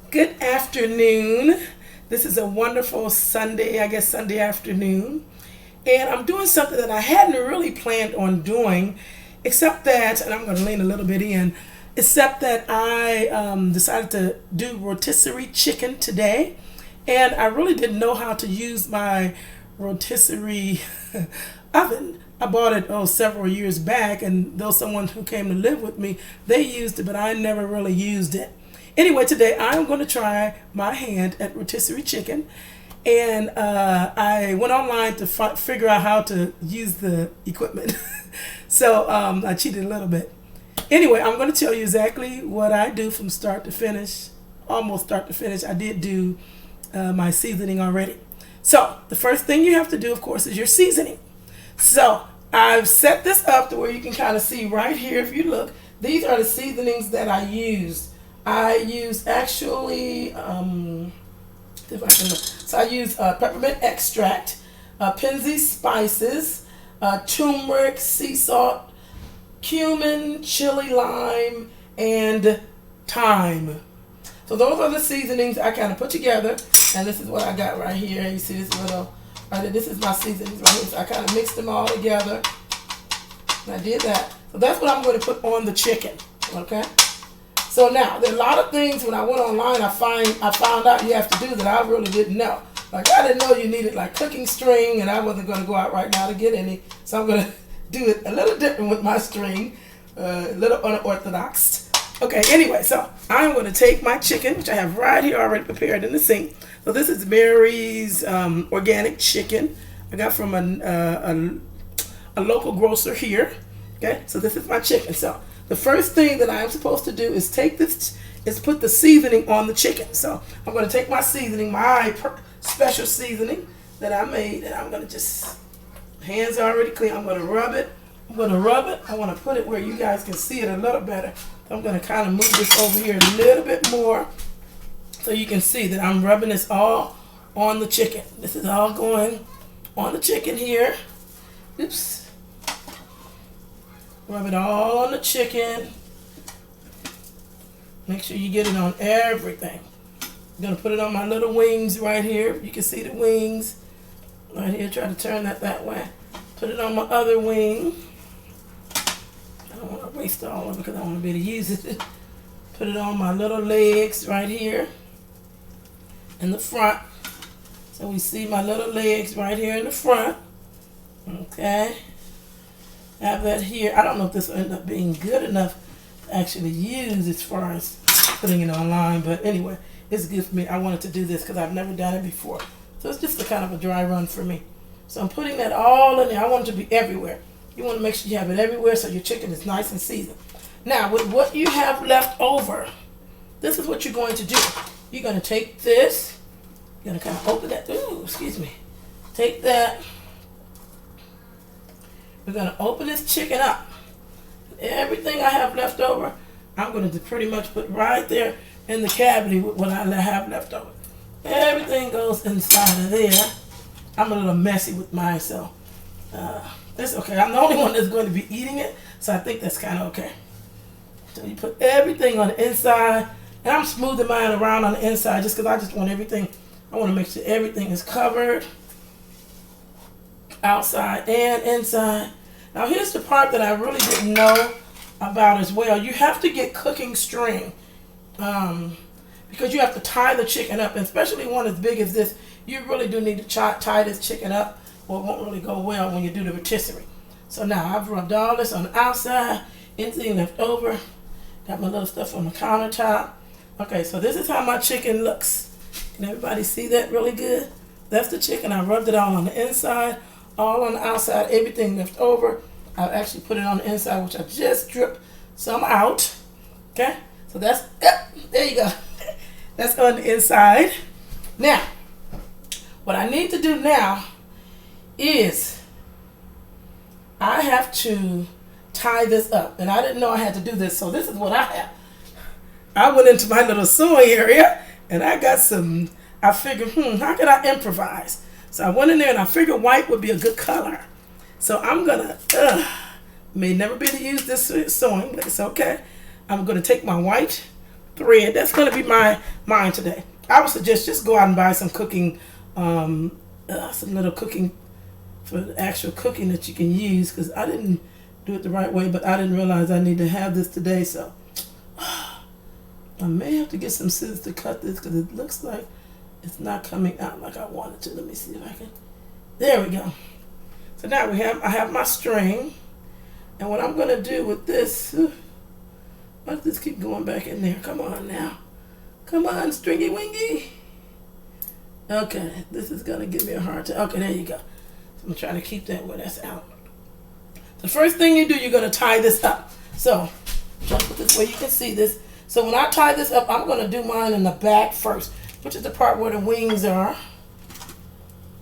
Good afternoon. This is a wonderful Sunday, I guess Sunday afternoon. And I'm doing something that I hadn't really planned on doing, except that, and I'm going to lean a little bit in, except that I decided to do rotisserie chicken today. And I really didn't know how to use my rotisserie oven. I bought it several years back, and though someone who came to live with me, they used it, but I never really used it. Anyway, today I'm going to try my hand at rotisserie chicken, and I went online to figure out how to use the equipment. So I cheated a little bit. Anyway, I'm going to tell you exactly what I do from start to finish, almost start to finish. I did do my seasoning already. So the first thing you have to do, of course, is your seasoning. So I've set this up to where you can kind of see right here. If you look, these are the seasonings that I used. I use actually, if I can look. So I use peppermint extract, Penzi spices, turmeric, sea salt, cumin, chili lime, and thyme. So those are the seasonings I kind of put together, and this is what I got right here. You see this little, this is my seasonings right here. So I kind of mixed them all together. And I did that. So that's what I'm going to put on the chicken, okay? So now, there are a lot of things when I went online I found out you have to do that I really didn't know. Like I didn't know you needed like cooking string, and I wasn't going to go out right now to get any. So I'm going to do it a little different with my string, a little unorthodox. Okay, anyway, so I'm going to take my chicken, which I have right here already prepared in the sink. So this is Mary's organic chicken. I got from a local grocer here. Okay, so this is my chicken. So the first thing that I'm supposed to do is put the seasoning on the chicken. So I'm going to take my seasoning, my special seasoning that I made, and I'm going to just, hands are already clean. I'm going to rub it. I want to put it where you guys can see it a little better. So I'm going to kind of move this over here a little bit more so you can see that I'm rubbing this all on the chicken. This is all going on the chicken here. Oops. Rub it all on the chicken. Make sure you get it on everything. I'm going to put it on my little wings right here. You can see the wings right here. Try to turn that way. Put it on my other wing. I don't want to waste all of it because I want to be able to use it. Put it on my little legs right here in the front. So we see my little legs right here in the front. Okay. Have that here. I don't know if this will end up being good enough to actually use as far as putting it online, but anyway, it's good for me. I wanted to do this because I've never done it before. So it's just a kind of a dry run for me. So I'm putting that all in there. I want it to be everywhere. You want to make sure you have it everywhere so your chicken is nice and seasoned. Now, with what you have left over, this is what you're going to do. You're going to take this. You're going to kind of open that. Ooh, excuse me. Take that. We're going to open this chicken up. Everything I have left over, I'm going to pretty much put right there in the cavity with what I have left over. Everything goes inside of there. I'm a little messy with mine, so that's okay. I'm the only one that's going to be eating it, so I think that's kind of okay. So you put everything on the inside, and I'm smoothing mine around on the inside just because I just want everything. I want to make sure everything is covered, outside and inside. Now here's the part that I really didn't know about as well. You have to get cooking string because you have to tie the chicken up, and especially one as big as this. You really do need to tie this chicken up, or it won't really go well when you do the rotisserie. So now I've rubbed all this on the outside, anything left over. Got my little stuff on the countertop. Okay, so this is how my chicken looks. Can everybody see that really good? That's the chicken. I rubbed it all on the inside, all on the outside, everything left over. I actually put it on the inside, which I just dripped some out. Okay, so that's, there you go. That's on the inside. Now, what I need to do now is I have to tie this up. And I didn't know I had to do this, so this is what I have. I went into my little sewing area, and I got some, I figured, how can I improvise? So I went in there and I figured white would be a good color. So I'm gonna, may never be able to use this sewing, but it's okay. I'm gonna take my white thread. That's going to be mine today. I would suggest just go out and buy some cooking, some little cooking for the actual cooking that you can use, because I didn't do it the right way, but I didn't realize I need to have this today, so I may have to get some scissors to cut this because it looks like it's not coming out like I wanted to. Let me see if I can. There we go. So now I have my string, and what I'm going to do with this, why does this keep going back in there? Come on now. Come on, stringy wingy. Okay, this is going to give me a hard time. Okay, there you go. I'm trying to keep that where that's out. The first thing you do, you're going to tie this up. So, just put this where you can see this. So when I tie this up, I'm going to do mine in the back first, which is the part where the wings are.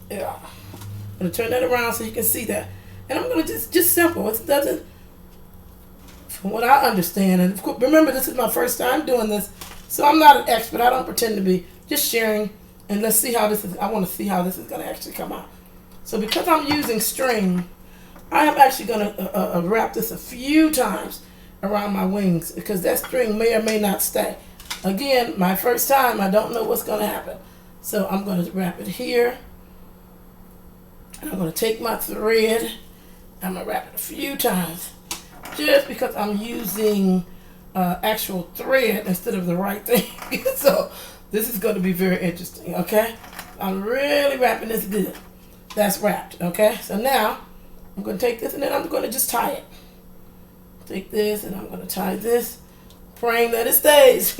Yeah. I'm going to turn that around so you can see that. And I'm going to just simple. It doesn't, from what I understand, and of course, remember this is my first time doing this, so I'm not an expert. I don't pretend to be. Just sharing, and let's see how this is. I want to see how this is going to actually come out. So because I'm using string, I am actually going to wrap this a few times around my wings, because that string may or may not stay. Again, my first time, I don't know what's going to happen. So I'm going to wrap it here. And I'm going to take my thread. I'm going to wrap it a few times. Just because I'm using actual thread instead of the right thing. So this is going to be very interesting, okay? I'm really wrapping this good. That's wrapped, okay? So now I'm going to take this and then I'm going to just tie it. Take this and I'm going to tie this, praying that it stays.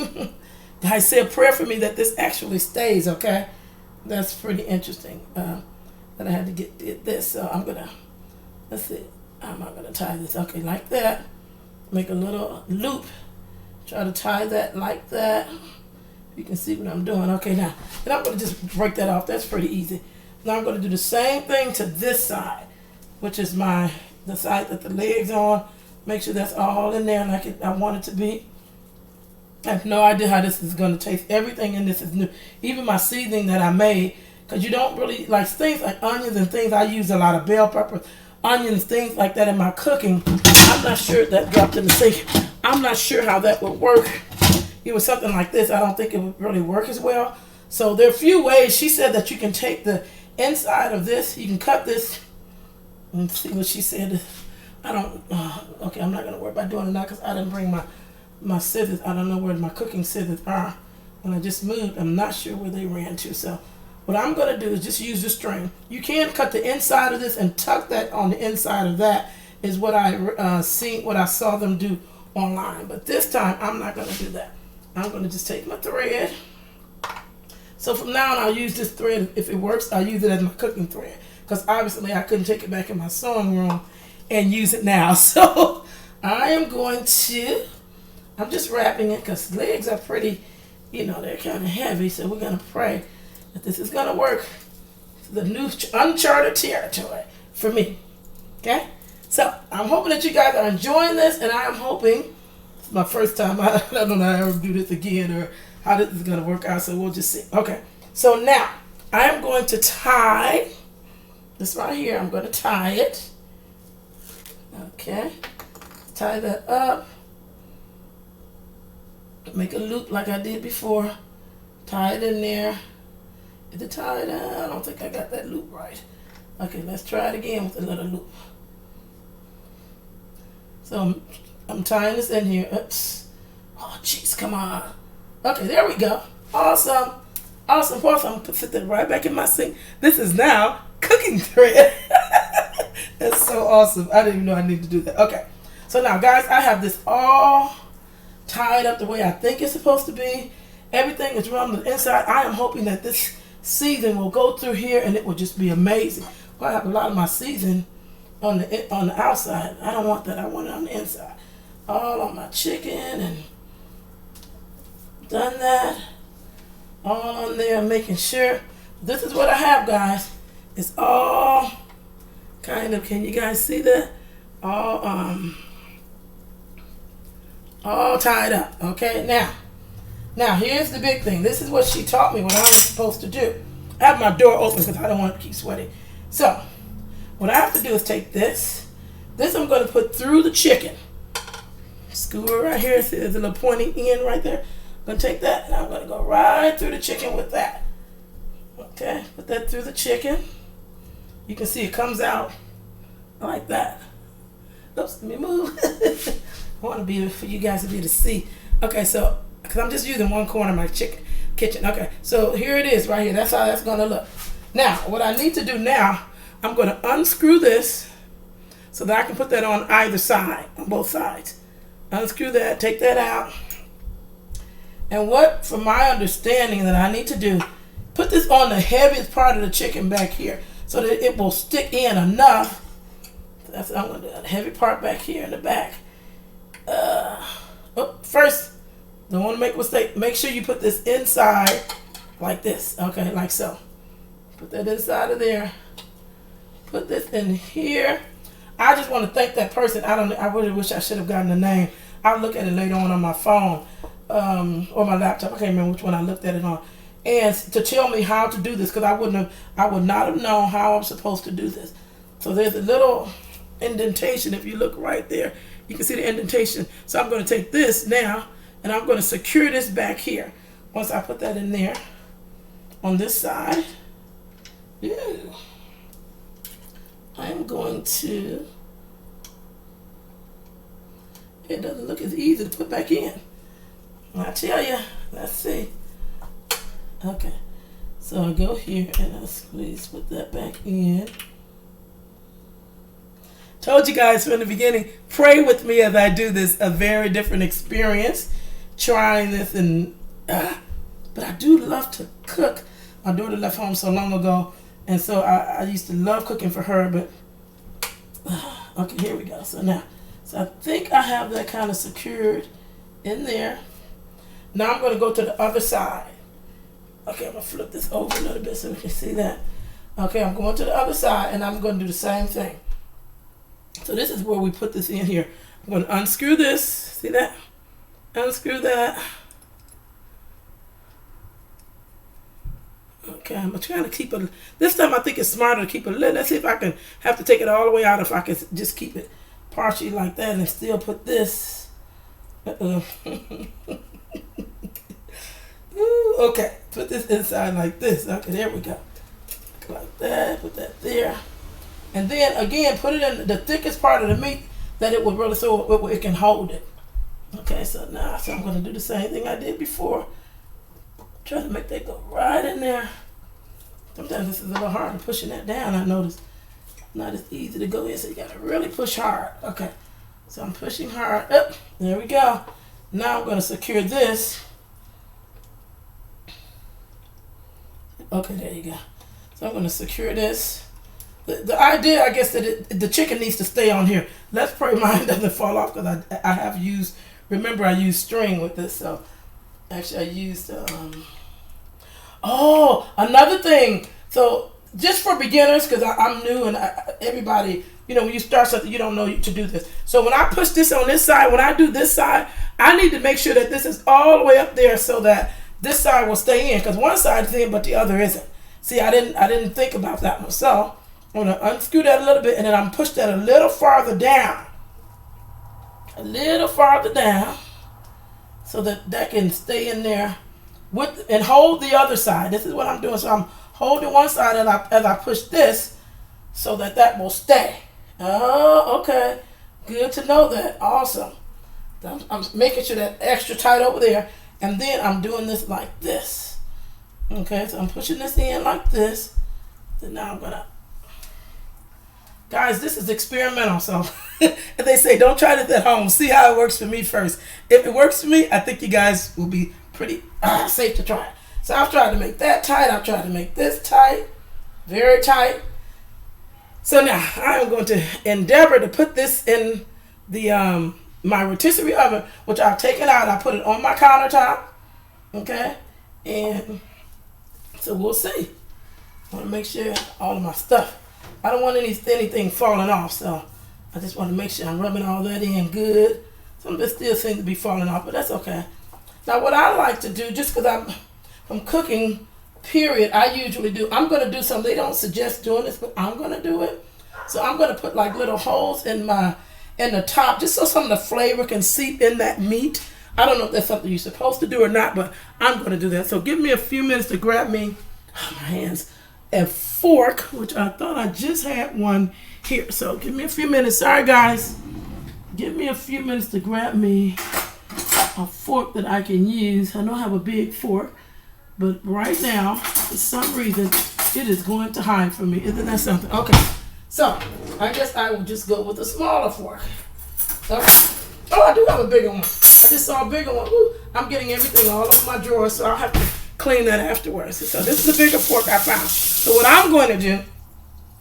I say a prayer for me that this actually stays, okay? That's pretty interesting. That I had to get this, so I'm going to, let's see, I'm not going to tie this, okay, like that. Make a little loop. Try to tie that like that. You can see what I'm doing. Okay, now, and I'm going to just break that off. That's pretty easy. Now I'm going to do the same thing to this side, which is the side that the leg's on. Make sure that's all in there like I want it to be. I have no idea how this is going to taste. Everything in this is new. Even my seasoning that I made, because you don't really, like things like onions and things, I use a lot of bell peppers, onions, things like that in my cooking. I'm not sure that dropped in the sink. I'm not sure how that would work. It was something like this. I don't think it would really work as well. So there are a few ways. She said that you can take the inside of this, you can cut this, and see what she said. I don't, okay, I'm not going to worry about doing it now because I didn't bring my scissors. I don't know where my cooking scissors are. When I just moved, I'm not sure where they ran to. So what I'm going to do is just use the string. You can cut the inside of this and tuck that on the inside of that, is what I saw them do online. But this time, I'm not going to do that. I'm going to just take my thread. So from now on, I'll use this thread. If it works, I'll use it as my cooking thread. Because obviously, I couldn't take it back in my sewing room and use it now. So I am going to, I'm just wrapping it because legs are pretty, they're kind of heavy. So we're going to pray that this is going to work. It's the new uncharted territory for me. Okay? So I'm hoping that you guys are enjoying this, and I am hoping, it's my first time, I don't know how I ever do this again or how this is going to work out, so we'll just see. Okay, so now I am going to tie this right here. I'm going to tie it. Okay, tie that up. Make a loop like I did before. Tie it in there. Is it tied? I don't think I got that loop right. Okay, let's try it again with another loop. So I'm tying this in here. Oops. Oh, jeez, come on. Okay, there we go. Awesome. Awesome. I'm put that right back in my sink. This is now cooking thread. That's so awesome. I didn't even know I needed to do that. Okay. So now, guys, I have this all tied up the way I think it's supposed to be. Everything is run on the inside. I am hoping that this season will go through here and it will just be amazing. Well, I have a lot of my season on the outside. I don't want that. I want it on the inside. All on my chicken and done that. All on there, making sure. This is what I have, guys. It's all kind of, can you guys see that? All tied up. Okay, now here's the big thing. This is what she taught me what I'm supposed to do. I have my door open because I don't want to keep sweating. So what I have to do is take this. This I'm going to put through the chicken. Skewer right here. See, there's a little pointy end right there. going to take that and I'm going to go right through the chicken with that. Okay, put that through the chicken. You can see it comes out like that. Oops, let me move. I want to be for you guys to be able to see. Okay, so because I'm just using one corner of my kitchen. Okay, so here it is right here. That's how that's going to look. Now, what I need to do now, I'm going to unscrew this so that I can put that on either side, on both sides. Unscrew that, take that out. And what, from my understanding, that I need to do, put this on the heaviest part of the chicken back here so that it will stick in enough. That's what I'm going to do, the heavy part back here in the back. First, don't want to make a mistake. Make sure you put this inside like this. Okay, like so. Put that inside of there. Put this in here. I just want to thank that person. I really wish I should have gotten the name. I'll look at it later on my phone or my laptop. I can't remember which one I looked at it on. And to tell me how to do this, because I would not have known how I'm supposed to do this. So there's a little indentation. If you look right there, you can see the indentation. So I'm going to take this now and I'm going to secure this back here. Once I put that in there on this side, I'm going to, it doesn't look as easy to put back in. I tell you, let's see. Okay, so I go here and I squeeze, put that back in. Told you guys from the beginning, pray with me as I do this. A very different experience trying this, and but I do love to cook. My daughter left home so long ago, and so I used to love cooking for her. But okay, here we go. So I think I have that kind of secured in there. Now I'm going to go to the other side. Okay, I'm going to flip this over a little bit so we can see that. Okay, I'm going to the other side, and I'm going to do the same thing. So this is where we put this in here. I'm going to unscrew this. See that? Unscrew that. Okay, I'm trying to keep it. This time I think it's smarter to keep it. Let's see if I can have to take it all the way out. If I can just keep it partially like that and still put this. Ooh, okay, put this inside like this. Okay, there we go. Like that. Put that there. And then again, put it in the thickest part of the meat that it will really, so it can hold it. Okay, so now I'm going to do the same thing I did before. Try to make that go right in there. Sometimes this is a little hard pushing that down. I noticed not as easy to go in, so you got to really push hard. Okay, so I'm pushing hard. Up, there we go. Now I'm going to secure this. Okay, there you go. So I'm going to secure this. The idea, I guess, that the chicken needs to stay on here. Let's pray mine doesn't fall off, because I have used, remember I used string with this, so actually I used, another thing. So just for beginners, because I'm new and everybody, when you start something, you don't know to do this. So when I push this on this side, when I do this side, I need to make sure that this is all the way up there so that this side will stay in, because one side is in, but the other isn't. See, I didn't think about that one. So I'm going to unscrew that a little bit, and then I'm push that a little farther down. A little farther down so that can stay in there and hold the other side. This is what I'm doing. So I'm holding one side as I push this so that will stay. Oh, okay. Good to know that. Awesome. I'm making sure that extra tight over there, and then I'm doing this like this. Okay, so I'm pushing this in like this. Then now I'm going to, guys, this is experimental, so and they say don't try this at home. See how it works for me first. If it works for me, I think you guys will be pretty safe to try it. So I've tried to make that tight. I've tried to make this tight, very tight. So now I am going to endeavor to put this in the my rotisserie oven, which I've taken out. I put it on my countertop. Okay, and so we'll see. I want to make sure all of my stuff, I don't want anything falling off, so I just want to make sure I'm rubbing all that in good. Some of it still seems to be falling off, but that's okay. Now what I like to do, just because I'm cooking, period, I usually do, I'm going to do something. They don't suggest doing this, but I'm going to do it. So I'm going to put like little holes in the top, just so some of the flavor can seep in that meat. I don't know if that's something you're supposed to do or not, but I'm going to do that. So give me a few minutes to grab me, my hands, a fork, which I thought I just had one here. So give me a few minutes. Sorry, guys. Give me a few minutes to grab me a fork that I can use. I know I have a big fork, but right now, for some reason, it is going to hide from me. Isn't that something? Okay. So I guess I will just go with a smaller fork. Okay. Oh, I do have a bigger one. I just saw a bigger one. Ooh, I'm getting everything all over my drawer, so I'll have to clean that afterwards. So this is a bigger fork I found. So what I'm going to do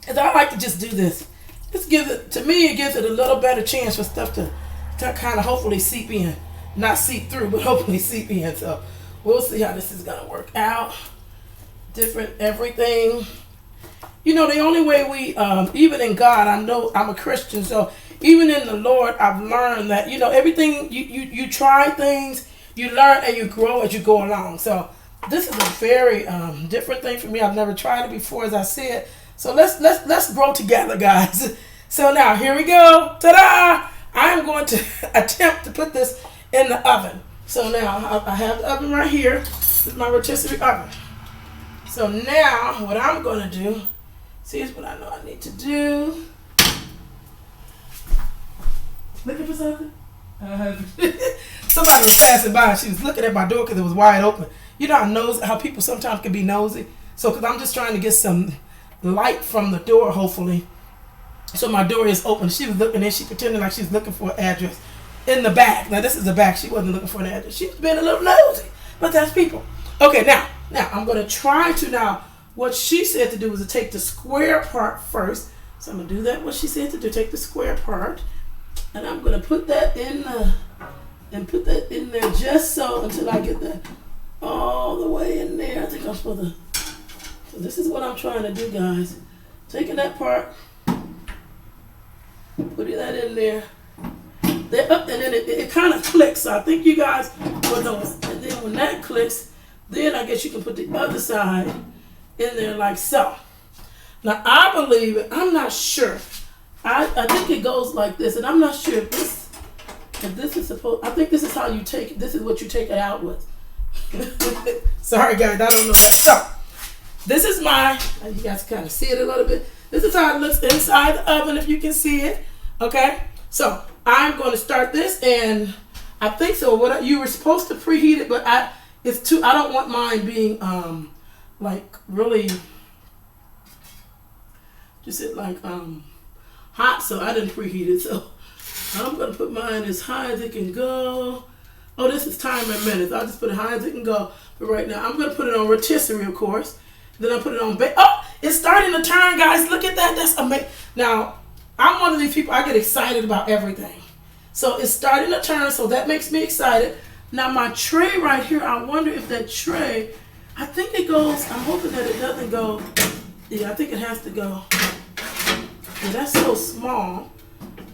is I like to just do this. This gives it, to me, it gives it a little better chance for stuff to kind of hopefully seep in. Not seep through, but hopefully seep in. So we'll see how this is going to work out. Different everything. You know, the only way we, even in God, I know I'm a Christian, so even in the Lord, I've learned that, you know, everything, you try things, you learn and you grow as you go along. So this is a very different thing for me. I've never tried it before, as I said. So let's grow together, guys. So now, here we go. Ta-da! I'm going to attempt to put this in the oven. So now, I have the oven right here. This is my rotisserie oven. So now, what I'm going to do, see, here's what I know I need to do. Looking for something? Somebody was passing by and she was looking at my door because it was wide open. You know how people sometimes can be nosy. So because I'm just trying to get some light from the door, hopefully. So my door is open. She was looking and she pretended like she's looking for an address in the back. Now this is the back. She wasn't looking for an address. She was being a little nosy. But that's people. Okay, now I'm going to try to now. What she said to do was to take the square part first. So I'm going to do that. What she said to do, take the square part. And I'm going to put that in there just so until I get that all the way in there. I think I'm supposed to. So this is what I'm trying to do, guys. Taking that part, putting that in there. And then it kind of clicks. So I think you guys will know. And then when that clicks, then I guess you can put the other side in there like so. Now I believe it. I'm not sure. I think it goes like this, and I'm not sure if this is supposed. I think this is how you take it. This is what you take it out with. Sorry, guys, I don't know that. So this is my. You guys kind of see it a little bit. This is how it looks inside the oven, if you can see it. Okay, so I'm going to start this, and I think so. What you were supposed to preheat it, but it's too. I don't want mine being like really. Just it like hot, so I didn't preheat it. So I'm gonna put mine as high as it can go. Oh, this is timer in minutes. I'll just put it high as it can go. But right now, I'm gonna put it on rotisserie, of course. Then I put it on bake. Oh, it's starting to turn, guys. Look at that. That's amazing. Now, I'm one of these people. I get excited about everything. So it's starting to turn. So that makes me excited. Now my tray right here. I wonder if that tray. I think it goes. I'm hoping that it doesn't go. Yeah, I think it has to go. Yeah, that's so small.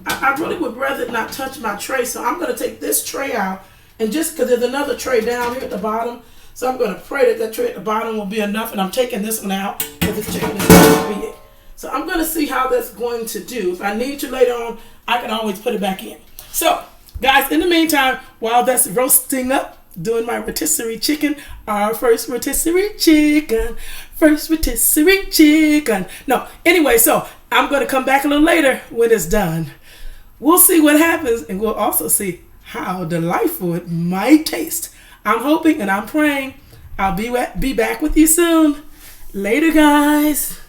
I really would rather not touch my tray, so I'm going to take this tray out, and just because there's another tray down here at the bottom, so I'm going to pray that tray at the bottom will be enough, and I'm taking this one out because this chicken is too big. So I'm going to see how that's going to do. If I need to later on, I can always put it back in. So, guys, in the meantime, while that's roasting up, doing my rotisserie chicken, our first rotisserie chicken. No, anyway, so I'm going to come back a little later when it's done. We'll see what happens, and we'll also see how delightful it might taste. I'm hoping and I'm praying I'll be back with you soon. Later, guys.